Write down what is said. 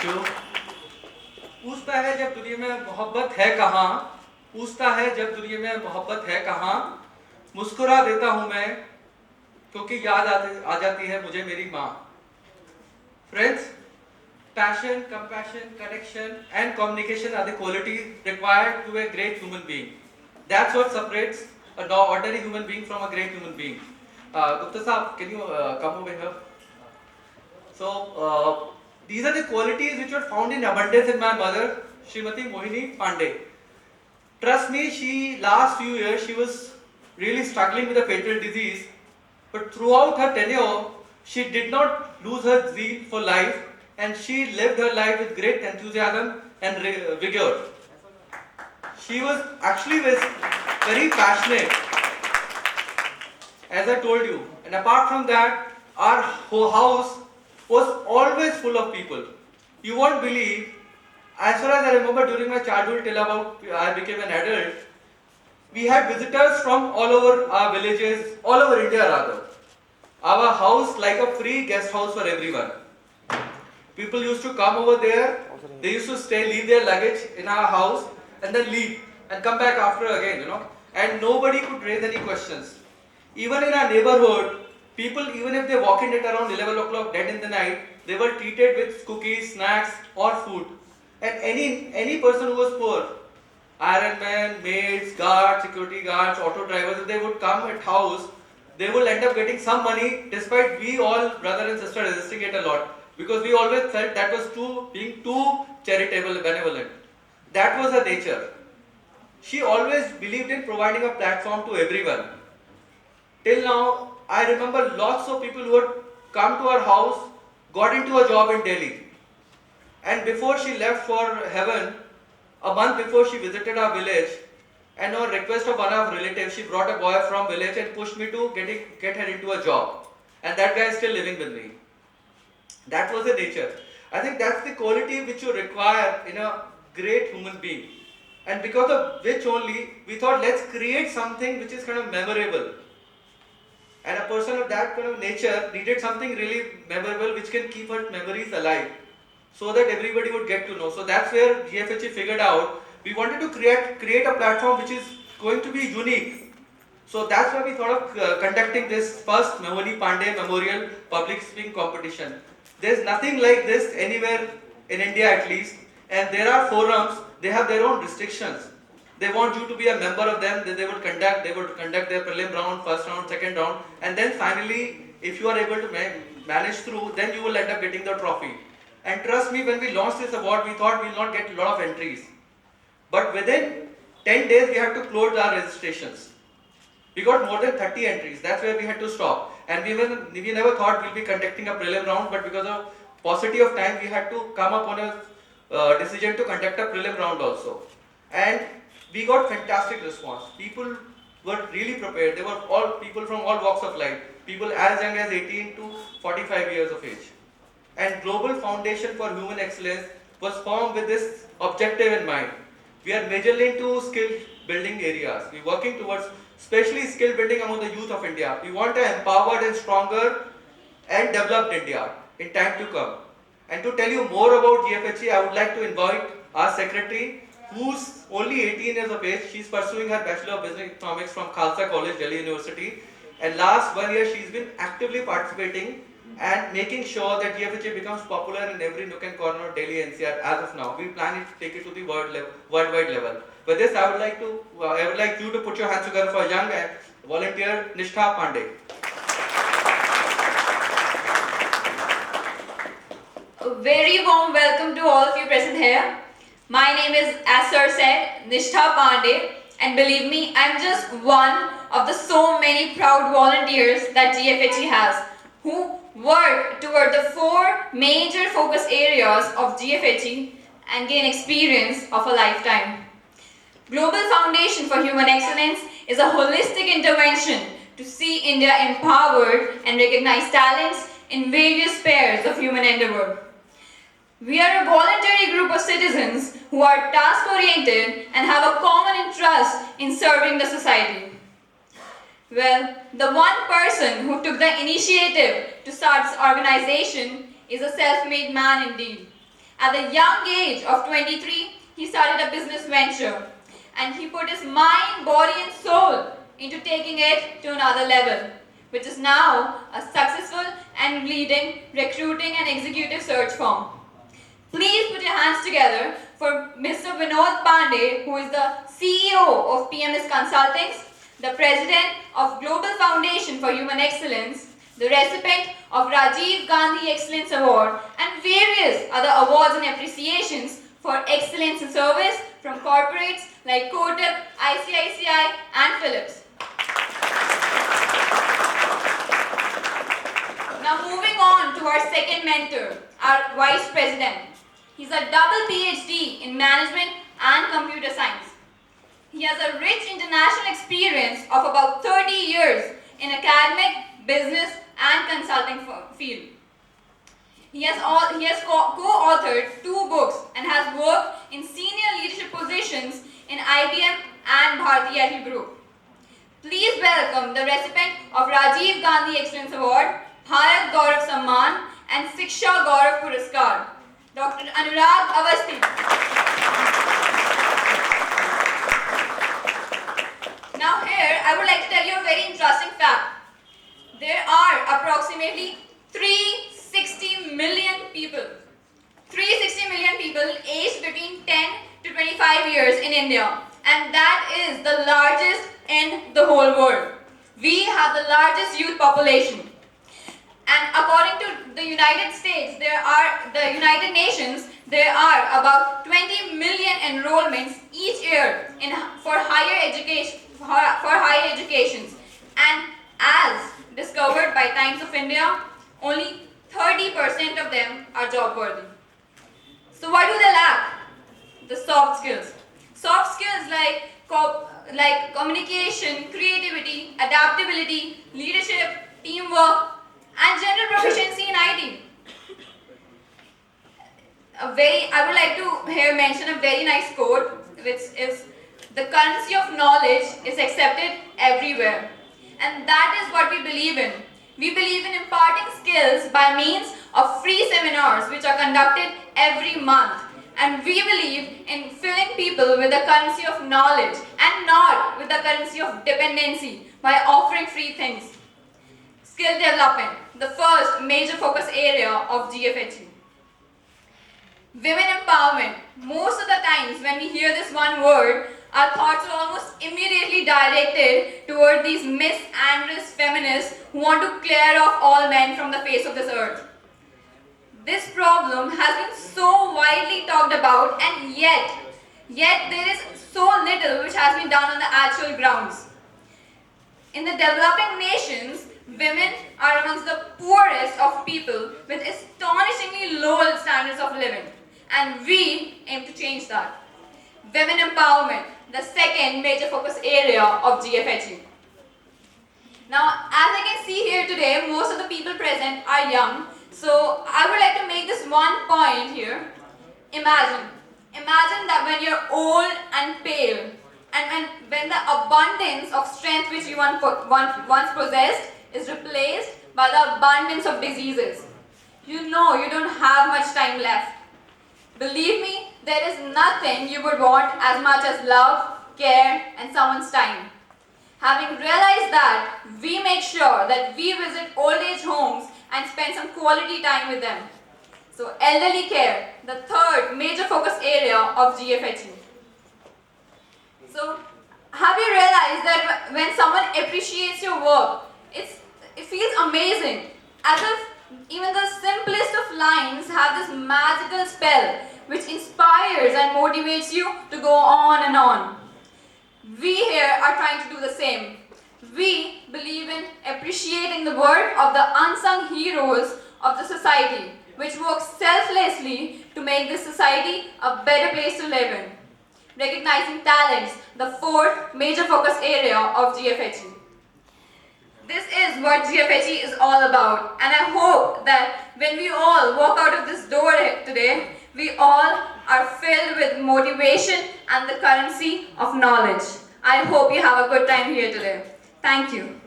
जो पूछता है जब दुनिया में मोहब्बत है कहाँ, पूछता है जब दुनिया में मोहब्बत है कहाँ, मुस्कुरा देता हूँ मैं क्योंकि आ जाती है मुझे मेरी माँ. Friends, passion, compassion, connection and communication are the qualities required to a great human being. That's what separates an ordinary human being from a great human being. Gupta Saab, can you come over here? So, these are the qualities which were found in abundance in my mother, Srimati Mohini Pandey. Trust me, last few years she was really struggling with a fatal disease, but throughout her tenure, she did not lose her zeal for life, and she lived her life with great enthusiasm and vigor. She was actually very passionate, as I told you, and apart from that, our house was always full of people. You won't believe, as far as I remember during my childhood till about I became an adult, we had visitors from all over our villages, all over India rather. Our house like a free guest house for everyone. People used to come over there, they used to stay, leave their luggage in our house and then leave and come back after again. And nobody could raise any questions. Even in our neighborhood, people, even if they walk in at around 11 o'clock dead in the night, they were treated with cookies, snacks or food. And any person who was poor, ironmen, maids, guards, security guards, auto drivers, if they would come at house, they will end up getting some money despite we all brother and sister resisting it a lot because we always felt that was being too charitable, benevolent. That was her nature. She always believed in providing a platform to everyone. Till now, I remember lots of people who had come to our house, got into a job in Delhi. And before she left for heaven, a month before she visited our village, and on request of one of our relatives, she brought a boy from village and pushed me to get her into a job. And that guy is still living with me. That was the nature. I think that's the quality which you require in a great human being. And because of which only, we thought let's create something which is kind of memorable. And a person of that kind of nature needed something really memorable which can keep her memories alive so that everybody would get to know. So that's where GFHE figured out we wanted to create a platform which is going to be unique. So that's why we thought of conducting this first Mohini Pandey Memorial Public Speaking Competition. There's nothing like this anywhere in India at least, and there are forums, they have their own restrictions. They want you to be a member of them, they would conduct their prelim round, first round, second round, and then finally, if you are able to manage through, then you will end up getting the trophy. And trust me, when we launched this award, we thought we will not get a lot of entries. But within 10 days, we had to close our registrations. We got more than 30 entries. That's where we had to stop. And we never thought we'll be conducting a prelim round, but because of paucity of time, we had to come up on a decision to conduct a prelim round also. And we got fantastic response. People were really prepared. They were all people from all walks of life. People as young as 18 to 45 years of age. And Global Foundation for Human Excellence was formed with this objective in mind. We are majorly into skill building areas. We're working towards especially skill building among the youth of India. We want an empowered and stronger and developed India in time to come. And to tell you more about GFHE, I would like to invite our secretary, who's only 18 years of age. She's pursuing her Bachelor of Business Economics from Khalsa College, Delhi University. And last 1 year, she's been actively participating and making sure that GFHA becomes popular in every nook and corner of Delhi NCR as of now. We plan to take it to the worldwide level. With this, I would like you to put your hands together for young and volunteer Nishtha Pandey. A very warm welcome to all of you present here. My name is, as sir said, Nishtha Pandey, and believe me, I'm just one of the so many proud volunteers that GFHE has, who work toward the 4 major focus areas of GFHE and gain experience of a lifetime. Global Foundation for Human Excellence is a holistic intervention to see India empowered and recognize talents in various spheres of human endeavor. We are a voluntary group of citizens who are task-oriented and have a common interest in serving the society. Well, the one person who took the initiative to start this organization is a self-made man indeed. At the young age of 23, he started a business venture and he put his mind, body and soul into taking it to another level, which is now a successful and leading recruiting and executive search firm. Please put your hands together for Mr. Vinod Pandey, who is the CEO of PMS Consultings, the President of Global Foundation for Human Excellence, the recipient of Rajiv Gandhi Excellence Award, and various other awards and appreciations for excellence in service from corporates like Kotak, ICICI, and Philips. Now moving on to our second mentor, our Vice President. He's a double PhD in Management and Computer Science. He has a rich international experience of about 30 years in academic, business and consulting field. He has co-authored 2 books and has worked in senior leadership positions in IBM and Bharti Airtel Group. Please welcome the recipient of Rajiv Gandhi Excellence Award, Bharat Gaurav Samman and Shiksha Gaurav Puraskar, Dr. Anurag Awasthi. Now here, I would like to tell you a very interesting fact. There are approximately 360 million people aged between 10 to 25 years in India, and that is the largest in the whole world. We have the largest youth population. And according to the United Nations, there are about 20 million enrollments each year for higher educations. And as discovered by Times of India, only 30% of them are job worthy. So what do they lack? The soft skills. Soft skills like communication, creativity, adaptability, leadership, teamwork, and general proficiency in IT. I would like to here mention a very nice quote, which is, "The currency of knowledge is accepted everywhere." And that is what we believe in. We believe in imparting skills by means of free seminars which are conducted every month. And we believe in filling people with the currency of knowledge and not with the currency of dependency by offering free things. Skill development, the first major focus area of GFHE. Women empowerment. Most of the times when we hear this one word, our thoughts are almost immediately directed toward these misandrous feminists who want to clear off all men from the face of this earth. This problem has been so widely talked about, and yet there is so little which has been done on the actual grounds. In the developing nations, women are amongst the poorest of people with astonishingly low standards of living, and we aim to change that. Women empowerment, the second major focus area of GFHE. Now, as I can see here today, most of the people present are young, so I would like to make this one point here. Imagine that when you're old and pale, and when the abundance of strength which you once possessed is replaced by the abundance of diseases. You know you don't have much time left. Believe me, there is nothing you would want as much as love, care, and someone's time. Having realized that, we make sure that we visit old age homes and spend some quality time with them. So, elderly care, the third major focus area of GFHE. So, have you realized that when someone appreciates your work, it feels amazing, as if even the simplest of lines have this magical spell which inspires and motivates you to go on and on. We here are trying to do the same. We believe in appreciating the work of the unsung heroes of the society, which work selflessly to make this society a better place to live in. Recognizing talents, the fourth major focus area of GFHE. This is what GFHE is all about, and I hope that when we all walk out of this door today, we all are filled with motivation and the currency of knowledge. I hope you have a good time here today. Thank you.